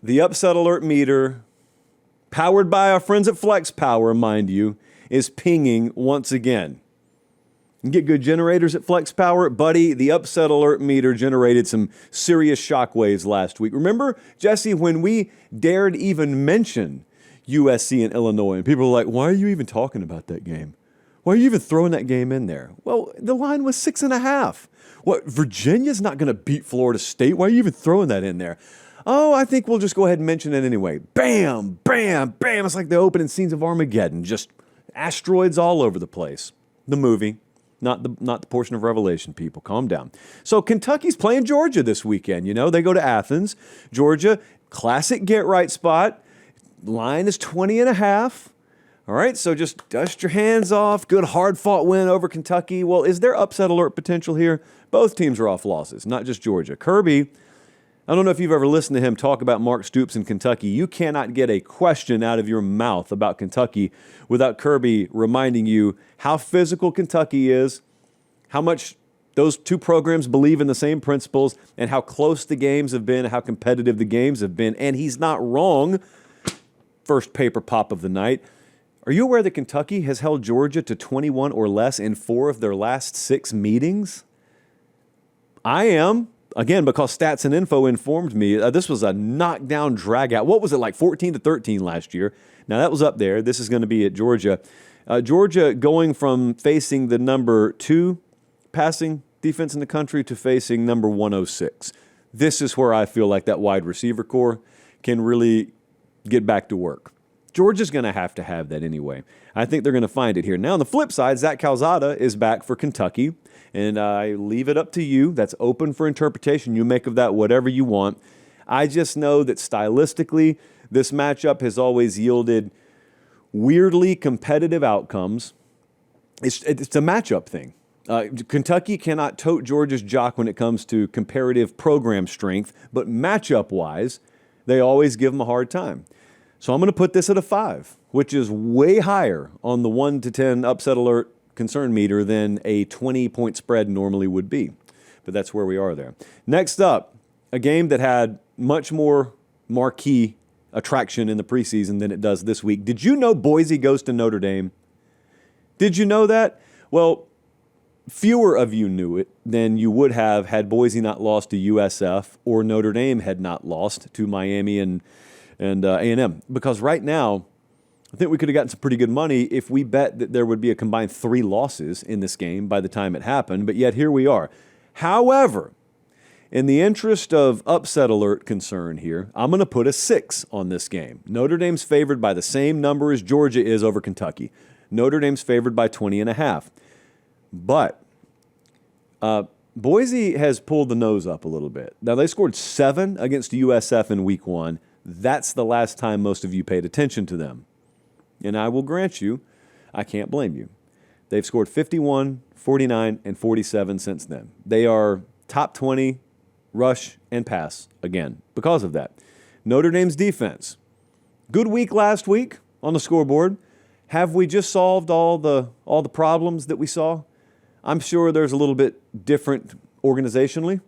The upset alert meter, powered by our friends at Flex Power, mind you, is pinging once again. You can get good generators at Flex Power. Buddy, the upset alert meter generated some serious shockwaves last week. Remember, Jesse, when we dared even mention USC and Illinois, and people were like, why are you even talking about that game? Why are you even throwing that game in there? Well, the line was 6.5. What, Virginia's not going to beat Florida State? Why are you even throwing that in there? Oh, I think we'll just go ahead and mention it anyway. Bam, bam, bam. It's like the opening scenes of Armageddon. Just asteroids all over the place. The movie, not the portion of Revelation, people. Calm down. So Kentucky's playing Georgia this weekend. You know, they go to Athens. Georgia, classic get-right spot. Line is 20.5. All right, so just dust your hands off. Good hard-fought win over Kentucky. Well, is there upset alert potential here? Both teams are off losses, not just Georgia. Kirby, I don't know if you've ever listened to him talk about Mark Stoops in Kentucky. You cannot get a question out of your mouth about Kentucky without Kirby reminding you how physical Kentucky is, how much those two programs believe in the same principles, and how close the games have been, how competitive the games have been. And he's not wrong. First paper pop of the night. Are you aware that Kentucky has held Georgia to 21 or less in 4 of their last 6 meetings? I am. Again, because Stats and Info informed me, this was a knockdown drag-out. What was it, like 14-13 last year? Now, that was up there. This is going to be at Georgia. Georgia going from facing the number 2 passing defense in the country to facing number 106. This is where I feel like that wide receiver core can really get back to work. Georgia's going to have that anyway. I think they're going to find it here. Now, on the flip side, Zach Calzada is back for Kentucky, and I leave it up to you. That's open for interpretation. You make of that whatever you want. I just know that stylistically, this matchup has always yielded weirdly competitive outcomes. It's a matchup thing. Kentucky cannot tote Georgia's jock when it comes to comparative program strength, but matchup-wise, they always give them a hard time. So I'm going to put this at a 5, which is way higher on the 1 to 10 upset alert concern meter than a 20-point spread normally would be. But that's where we are there. Next up, a game that had much more marquee attraction in the preseason than it does this week. Did you know Boise goes to Notre Dame? Did you know that? Well, fewer of you knew it than you would have had Boise not lost to USF or Notre Dame had not lost to Miami and A&M. Because right now, I think we could have gotten some pretty good money if we bet that there would be a combined 3 losses in this game by the time it happened, but yet here we are. However, in the interest of upset alert concern here, I'm going to put a 6 on this game. Notre Dame's favored by the same number as Georgia is over Kentucky. Notre Dame's favored by 20.5. But Boise has pulled the nose up a little bit. Now, they scored 7 against USF in week 1. That's the last time most of you paid attention to them. And I will grant you, I can't blame you. They've scored 51, 49, and 47 since then. They are top 20 rush and pass again because of that. Notre Dame's defense. Good week last week on the scoreboard. Have we just solved all the problems that we saw? I'm sure there's a little bit different organizationally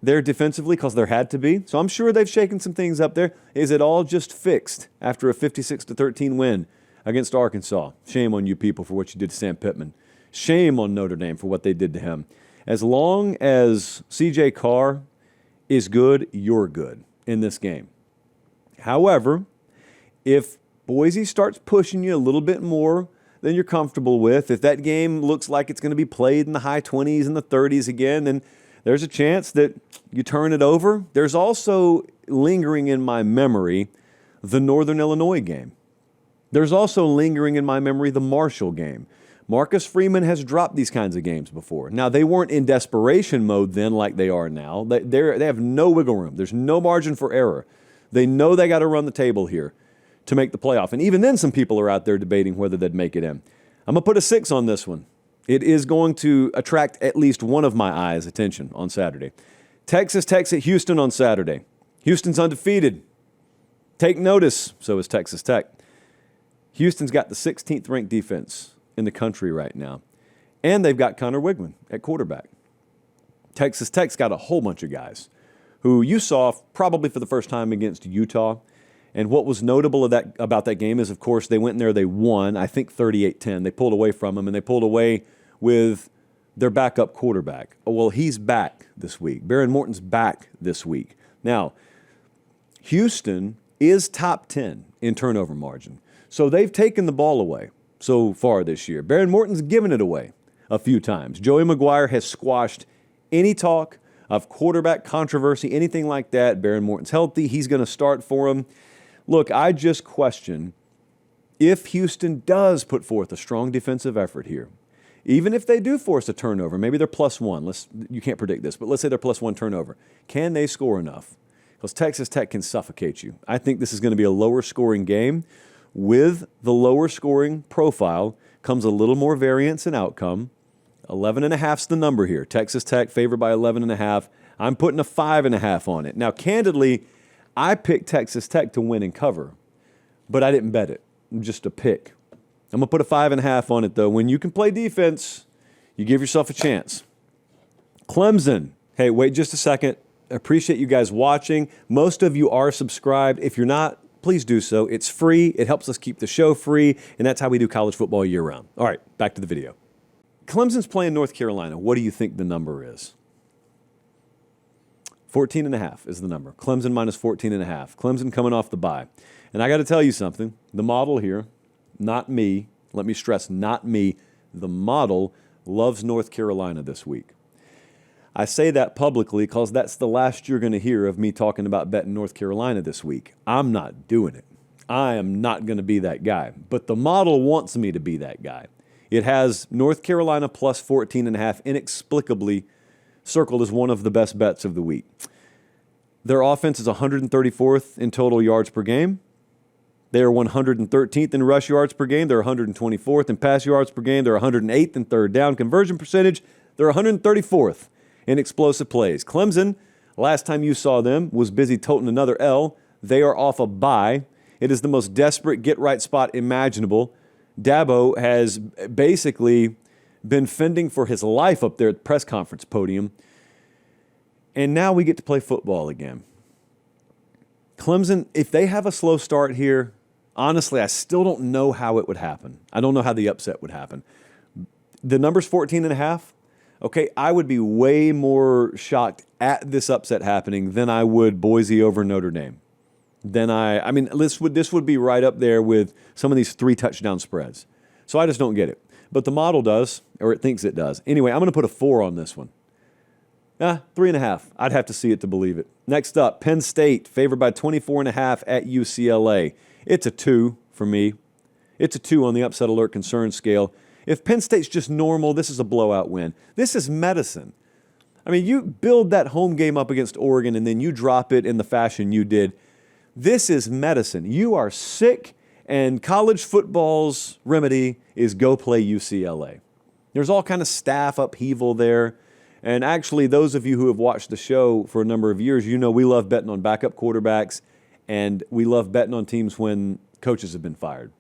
there defensively because there had to be. So I'm sure they've shaken some things up there. Is it all just fixed after a 56-13 win against Arkansas? Shame on you people for what you did to Sam Pittman. Shame on Notre Dame for what they did to him. As long as C.J. Carr is good, you're good in this game. However, if Boise starts pushing you a little bit more than you're comfortable with, if that game looks like it's going to be played in the high 20s and the 30s again, then there's a chance that you turn it over. There's also lingering in my memory the Northern Illinois game. There's also lingering in my memory the Marshall game. Marcus Freeman has dropped these kinds of games before. Now, they weren't in desperation mode then like they are now. They have no wiggle room. There's no margin for error. They know they got to run the table here to make the playoff. And even then, some people are out there debating whether they'd make it in. I'm going to put a 6 on this one. It is going to attract at least one of my eyes' attention on Saturday. Texas Tech's at Houston on Saturday. Houston's undefeated. Take notice, so is Texas Tech. Houston's got the 16th ranked defense in the country right now. And they've got Connor Wigman at quarterback. Texas Tech's got a whole bunch of guys who you saw probably for the first time against Utah. And what was notable about that game is, of course, they went in there, they won, I think 38-10. They pulled away from them, and they pulled away with their backup quarterback. Well, he's back this week. Baron Morton's back this week. Now, Houston is top 10 in turnover margin. So they've taken the ball away so far this year. Baron Morton's given it away a few times. Joey McGuire has squashed any talk of quarterback controversy, anything like that. Baron Morton's healthy. He's going to start for him. Look, I just question if Houston does put forth a strong defensive effort here, even if they do force a turnover, maybe they're +1. You can't predict this, but let's say they're +1 turnover. Can they score enough? Because Texas Tech can suffocate you. I think this is going to be a lower scoring game. With the lower scoring profile comes a little more variance in outcome. 11.5's the number here. Texas Tech favored by 11.5. I'm putting a 5.5 on it. Now, candidly, I picked Texas Tech to win and cover, but I didn't bet it. Just a pick. I'm going to put a 5.5 on it, though. When you can play defense, you give yourself a chance. Clemson. Hey, wait just a second. I appreciate you guys watching. Most of you are subscribed. If you're not, please do so. It's free. It helps us keep the show free, and that's how we do college football year-round. All right, back to the video. Clemson's playing North Carolina. What do you think the number is? 14.5 is the number. Clemson minus 14.5. Clemson coming off the bye. And I got to tell you something. The model here, not me, let me stress, not me, the model loves North Carolina this week. I say that publicly because that's the last you're going to hear of me talking about betting North Carolina this week. I'm not doing it. I am not going to be that guy. But the model wants me to be that guy. It has North Carolina plus 14.5 inexplicably circled as one of the best bets of the week. Their offense is 134th in total yards per game. They are 113th in rush yards per game. They're 124th in pass yards per game. They're 108th in third down conversion percentage. They're 134th in explosive plays. Clemson, last time you saw them, was busy toting another L. They are off a bye. It is the most desperate get-right spot imaginable. Dabo has basically been fending for his life up there at the press conference podium. And now we get to play football again. Clemson, if they have a slow start here, honestly, I still don't know how it would happen. I don't know how the upset would happen. The number's 14.5. Okay, I would be way more shocked at this upset happening than I would Boise over Notre Dame. This would be right up there with some of these 3-touchdown spreads. So I just don't get it. But the model does, or it thinks it does. Anyway, I'm going to put a 4 on this one. 3.5. I'd have to see it to believe it. Next up, Penn State, favored by 24.5 at UCLA. It's a 2 for me. It's a 2 on the upset alert concern scale. If Penn State's just normal, this is a blowout win. This is medicine. I mean, you build that home game up against Oregon and then you drop it in the fashion you did. This is medicine. You are sick, and college football's remedy is go play UCLA. There's all kind of staff upheaval there. And actually, those of you who have watched the show for a number of years, you know we love betting on backup quarterbacks, and we love betting on teams when coaches have been fired,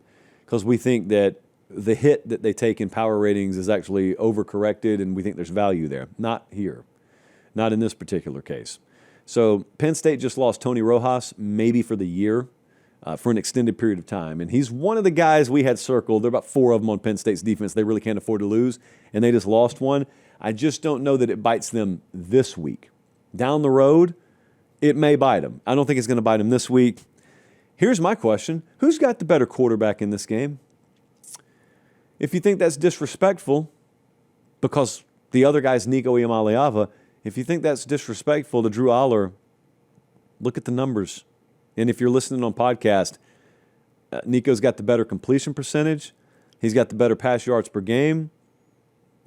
because we think that the hit that they take in power ratings is actually overcorrected, and we think there's value there. Not here. Not in this particular case. So Penn State just lost Tony Rojas, maybe for the year, for an extended period of time. And he's one of the guys we had circled. There are about 4 of them on Penn State's defense they really can't afford to lose, and they just lost one. I just don't know that it bites them this week. Down the road, it may bite them. I don't think it's going to bite them this week. Here's my question. Who's got the better quarterback in this game? If you think that's disrespectful, because the other guy's Nico Iamaleava, if you think that's disrespectful to Drew Aller, look at the numbers. And if you're listening on podcast, Nico's got the better completion percentage. He's got the better pass yards per game.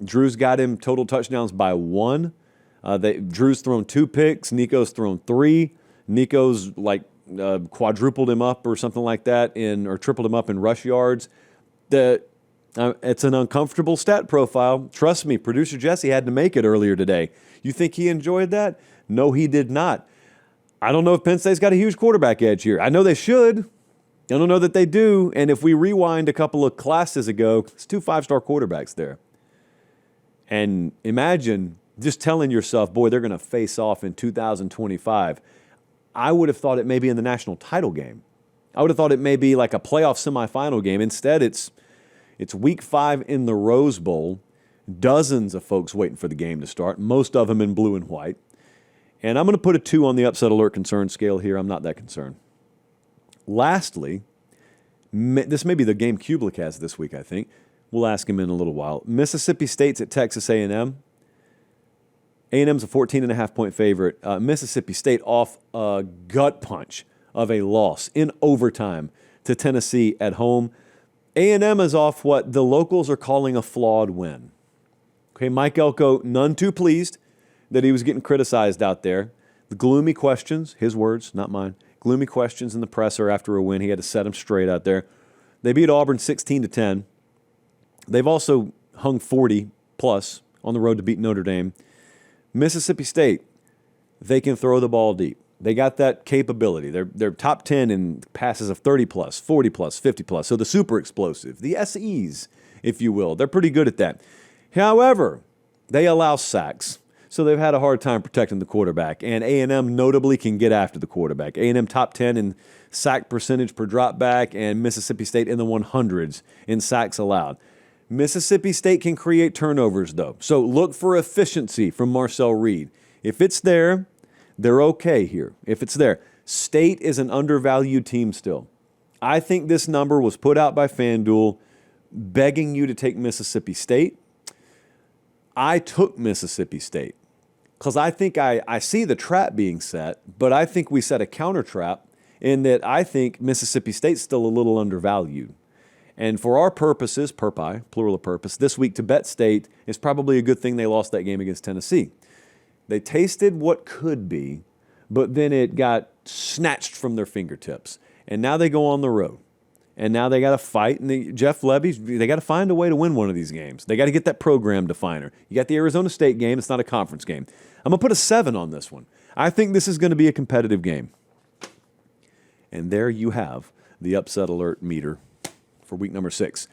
Drew's got him total touchdowns by 1. Drew's thrown 2 picks. Nico's thrown 3. Nico's quadrupled him up or something like that or tripled him up in rush yards. It's an uncomfortable stat profile. Trust me, producer Jesse had to make it earlier today. You think he enjoyed that? No, he did not. I don't know if Penn State's got a huge quarterback edge here. I know they should. I don't know that they do. And if we rewind a couple of classes ago, it's 2 5-star quarterbacks there. And imagine just telling yourself, boy, they're going to face off in 2025. I would have thought it may be in the national title game. I would have thought it may be like a playoff semifinal game. Instead, it's week 5 in the Rose Bowl. Dozens of folks waiting for the game to start, most of them in blue and white. And I'm going to put a 2 on the upset alert concern scale here. I'm not that concerned. Lastly, this may be the game Kublik has this week, I think. We'll ask him in a little while. Mississippi State's at Texas A&M. A&M's a 14.5-point favorite. Mississippi State off a gut punch of a loss in overtime to Tennessee at home. A&M is off what the locals are calling a flawed win. Okay, Mike Elko, none too pleased that he was getting criticized out there. The gloomy questions, his words, not mine, gloomy questions in the presser after a win. He had to set them straight out there. They beat Auburn 16-10. They've also hung 40-plus on the road to beat Notre Dame. Mississippi State, they can throw the ball deep. They got that capability. They're top 10 in passes of 30-plus, 40-plus, 50-plus. So the super explosive, the SEs, if you will. They're pretty good at that. However, they allow sacks. So they've had a hard time protecting the quarterback. And A&M notably can get after the quarterback. A&M top 10 in sack percentage per drop back, and Mississippi State in the 100s in sacks allowed. Mississippi State can create turnovers, though. So look for efficiency from Marcel Reed. If it's there, they're okay here. If it's there. State is an undervalued team still. I think this number was put out by FanDuel begging you to take Mississippi State. I took Mississippi State because I think I see the trap being set, but I think we set a counter trap in that I think Mississippi State's still a little undervalued. And for our purposes, perpi, plural of purpose, this week to bet State is probably a good thing they lost that game against Tennessee. They tasted what could be, but then it got snatched from their fingertips. And now they go on the road. And now they got to fight. And Jeff Levy's, they got to find a way to win one of these games. They got to get that program definer. You got the Arizona State game. It's not a conference game. I'm going to put a 7 on this one. I think this is going to be a competitive game. And there you have the upset alert meter for week number 6.